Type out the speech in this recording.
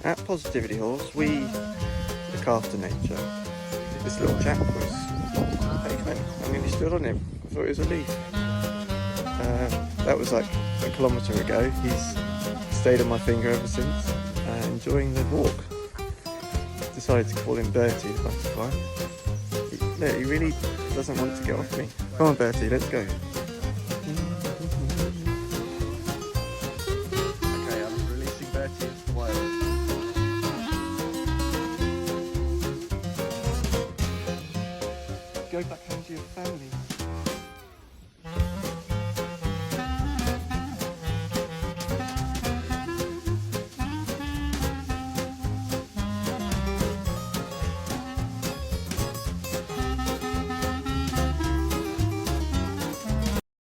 At Positivity Horse, we look after nature. This little chap was pavement. I nearly stood on him. I thought it was a leaf. That was like a kilometre ago. He's stayed on my finger ever since, enjoying the walk. Decided to call him Bertie, the butterfly. Look, he really doesn't want to get off me. Come on, Bertie, let's go. Okay, I'm releasing Bertie into the wild. Go back home to your family.